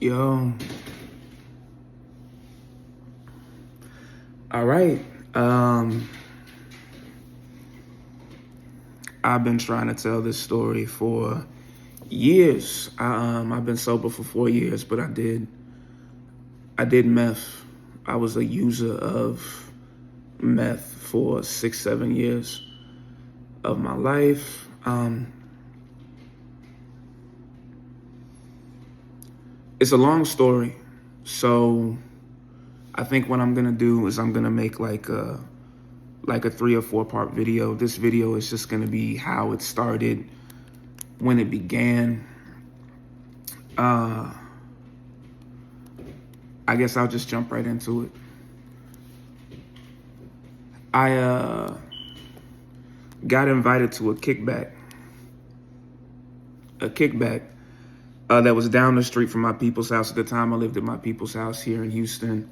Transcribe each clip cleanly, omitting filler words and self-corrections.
Yo, all right. I've been trying to tell this story for years. I've been sober for 4 years, but I did meth. I was a user of meth for 6, 7 years of my life. It's a long story, so I think what I'm gonna do is I'm gonna make like a 3 or 4 part video. This video is just gonna be how it started, when it began. Uh, I guess I'll just jump right into it. I got invited to a kickback that was down the street from my people's house. At the time, I lived at my people's house here in Houston.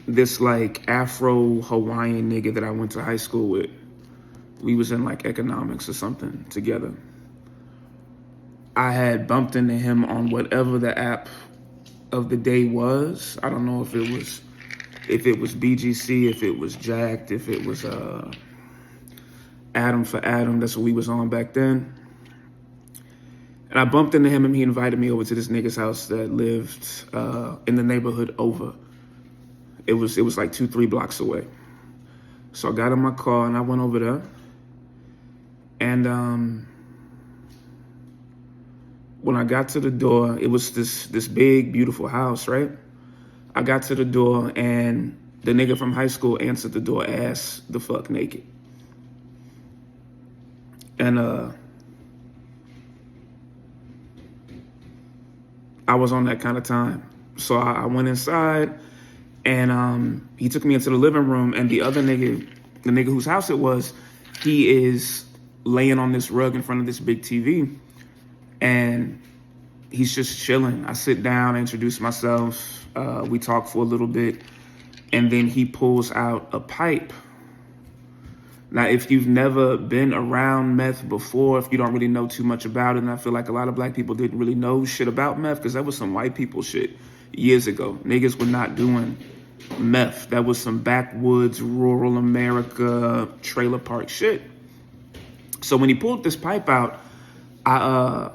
This like Afro Hawaiian nigga that I went to high school with, we was in like economics or something together. I had bumped into him on whatever the app of the day was. I don't know if it was BGC, if it was Jacked, if it was Adam for Adam. That's what we was on back then. And I bumped into him, and he invited me over to this nigga's house that lived in the neighborhood over. It was like 2-3 blocks away. So I got in my car and I went over there. And when I got to the door, it was this big, beautiful house, right? I got to the door and the nigga from high school answered the door ass the fuck naked. And I was on that kind of time. So I went inside, and he took me into the living room, and the other nigga, the nigga whose house it was, he is laying on this rug in front of this big TV, and he's just chilling. I sit down, I introduce myself, we talk for a little bit, and then he pulls out a pipe. Now, if you've never been around meth before, if you don't really know too much about it, and I feel like a lot of black people didn't really know shit about meth, because that was some white people shit years ago. Niggas were not doing meth. That was some backwoods, rural America, trailer park shit. So when he pulled this pipe out, I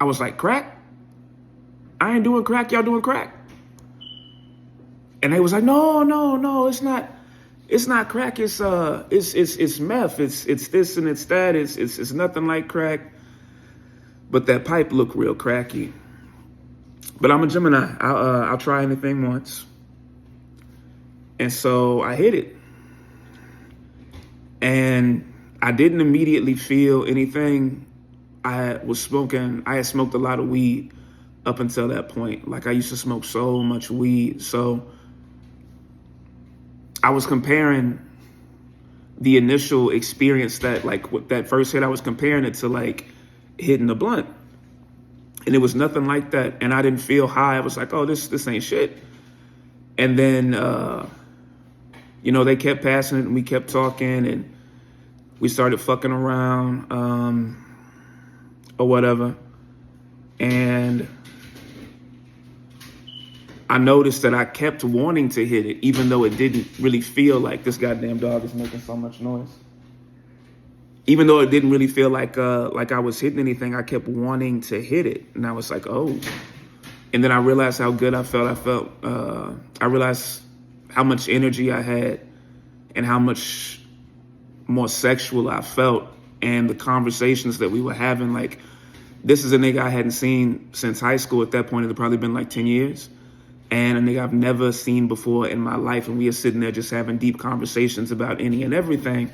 was like, crack? I ain't doing crack, y'all doing crack? And they was like, no, it's not. It's not crack. It's meth. It's this and it's that. It's nothing like crack. But that pipe looked real cracky. But I'm a Gemini. I'll try anything once. And so I hit it, and I didn't immediately feel anything. I had smoked a lot of weed up until that point. Like, I used to smoke so much weed, so I was comparing the initial experience that, like, with that first hit, I was comparing it to like hitting the blunt. And it was nothing like that. And I didn't feel high. I was like, oh, this ain't shit. And then, they kept passing it, and we kept talking, and we started fucking around, or whatever. And I noticed that I kept wanting to hit it, even though it didn't really feel like, this goddamn dog is making so much noise. Even though it didn't really feel like I was hitting anything, I kept wanting to hit it. And I was like, oh. And then I realized how good I felt. I realized how much energy I had and how much more sexual I felt, and the conversations that we were having. Like, this is a nigga I hadn't seen since high school. At that point, it had probably been like 10 years. And a nigga I've never seen before in my life. And we are sitting there just having deep conversations about any and everything.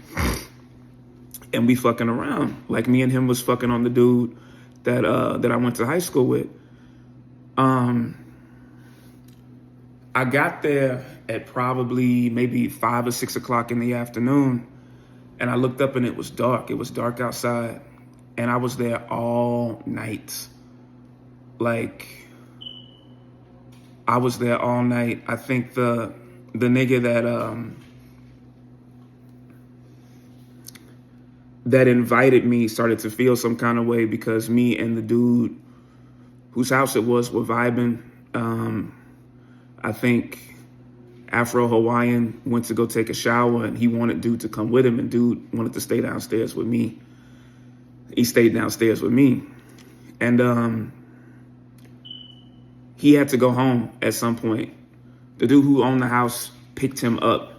And we fucking around. Like, me and him was fucking on the dude that I went to high school with. I got there at probably maybe 5 or 6 o'clock in the afternoon. And I looked up and it was dark. It was dark outside. And I was there all night. Like, I was there all night. I think the nigga that invited me started to feel some kind of way because me and the dude whose house it was were vibing. I think Afro-Hawaiian went to go take a shower and he wanted dude to come with him, and dude wanted to stay downstairs with me. He stayed downstairs with me. And he had to go home at some point. The dude who owned the house picked him up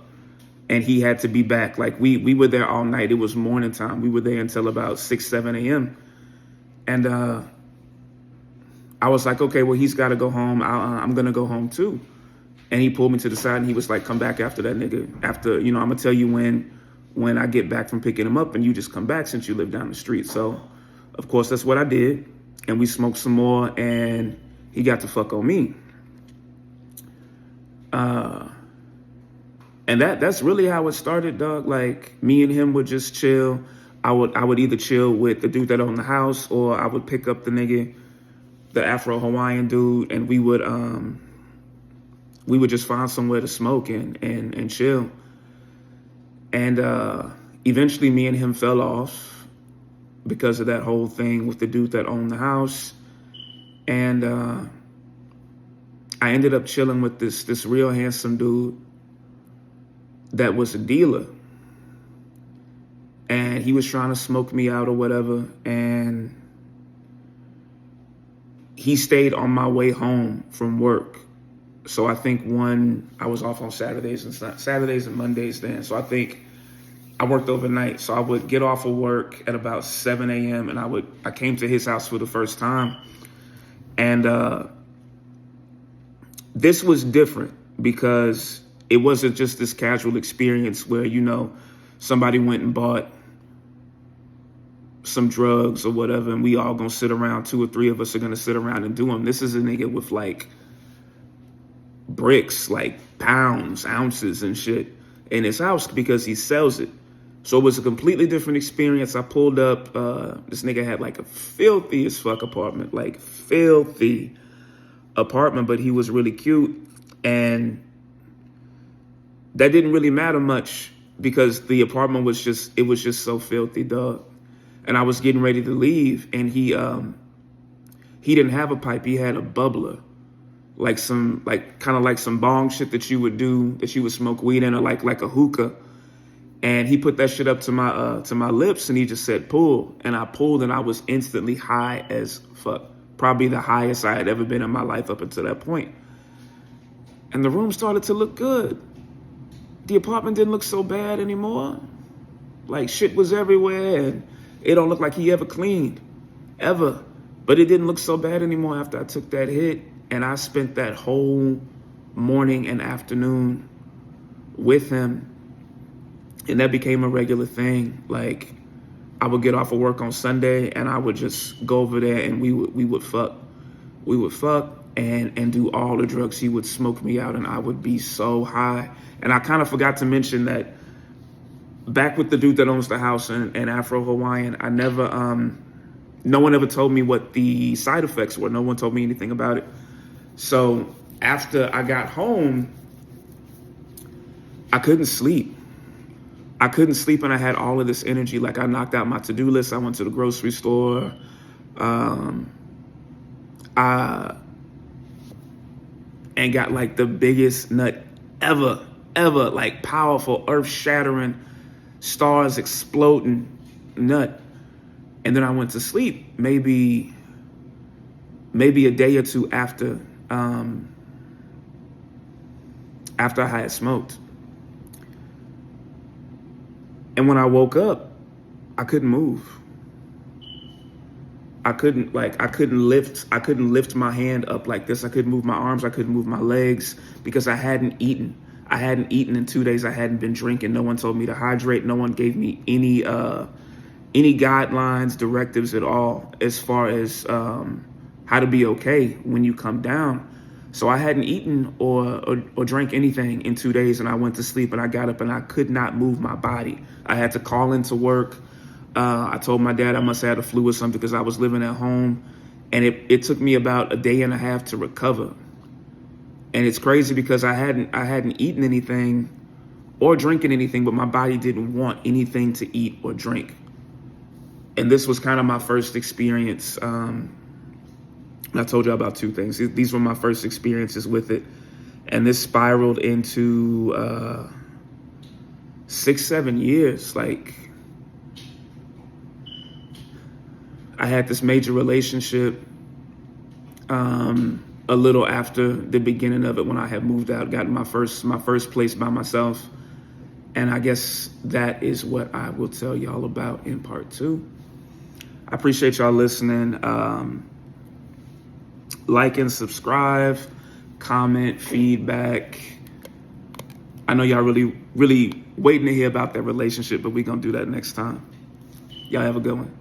and he had to be back. Like we were there all night. It was morning time. We were there until about 6, 7 a.m. And I was like, okay, well, he's got to go home. I'm going to go home too. And he pulled me to the side and he was like, come back after that nigga. After, I'm going to tell you when I get back from picking him up, and you just come back since you live down the street. So, of course, that's what I did. And we smoked some more and he got to fuck on me. And that's really how it started, dog. Like, me and him would just chill. I would either chill with the dude that owned the house, or I would pick up the nigga, the Afro-Hawaiian dude, and we would just find somewhere to smoke and chill. And eventually me and him fell off because of that whole thing with the dude that owned the house. And I ended up chilling with this real handsome dude that was a dealer. And he was trying to smoke me out or whatever. And he stayed on my way home from work. So I think I was off on Saturdays and Mondays then. So I think I worked overnight. So I would get off of work at about 7 a.m. and I came to his house for the first time. And this was different because it wasn't just this casual experience where, somebody went and bought some drugs or whatever, and we all gonna sit around, 2 or 3 of us are gonna sit around and do them. This is a nigga with like bricks, like pounds, ounces and shit in his house because he sells it. So it was a completely different experience. I pulled up, this nigga had like a filthy as fuck apartment, like filthy apartment, but he was really cute. And that didn't really matter much because the apartment was just so filthy, dog. And I was getting ready to leave, and he didn't have a pipe. He had a bubbler, kind of like some bong shit that you would smoke weed in, or like a hookah. And he put that shit up to my lips, and he just said, pull. And I pulled, and I was instantly high as fuck. Probably the highest I had ever been in my life up until that point. And the room started to look good. The apartment didn't look so bad anymore. Like, shit was everywhere, and it don't look like he ever cleaned, ever. But it didn't look so bad anymore after I took that hit. And I spent that whole morning and afternoon with him. And that became a regular thing. Like, I would get off of work on Sunday and I would just go over there and we would fuck. We would fuck and do all the drugs. He would smoke me out and I would be so high. And I kind of forgot to mention that back with the dude that owns the house and Afro-Hawaiian, no one ever told me what the side effects were. No one told me anything about it. So after I got home, I couldn't sleep. And I had all of this energy. Like, I knocked out my to-do list. I went to the grocery store. And got like the biggest nut ever, like powerful, earth-shattering, stars exploding nut. And then I went to sleep maybe a day or two after I had smoked. And when I woke up, I couldn't move. I couldn't lift my hand up like this. I couldn't move my arms. I couldn't move my legs because I hadn't eaten. I hadn't eaten in 2 days. I hadn't been drinking. No one told me to hydrate. No one gave me any guidelines, directives at all as far as how to be okay when you come down. So I hadn't eaten or drank anything in 2 days, and I went to sleep and I got up and I could not move my body. I had to call into work. I told my dad I must have had a flu or something because I was living at home, and it took me about a day and a half to recover. And it's crazy because I hadn't eaten anything or drinking anything, but my body didn't want anything to eat or drink. And this was kind of my first experience. I told you about two things. These were my first experiences with it. And this spiraled into 6-7 years. Like, I had this major relationship a little after the beginning of it, when I had moved out, gotten my first place by myself. And I guess that is what I will tell y'all about in part 2. I appreciate y'all listening. Like and subscribe, comment, feedback. I know y'all really waiting to hear about that relationship, but we're going to do that next time. Y'all have a good one.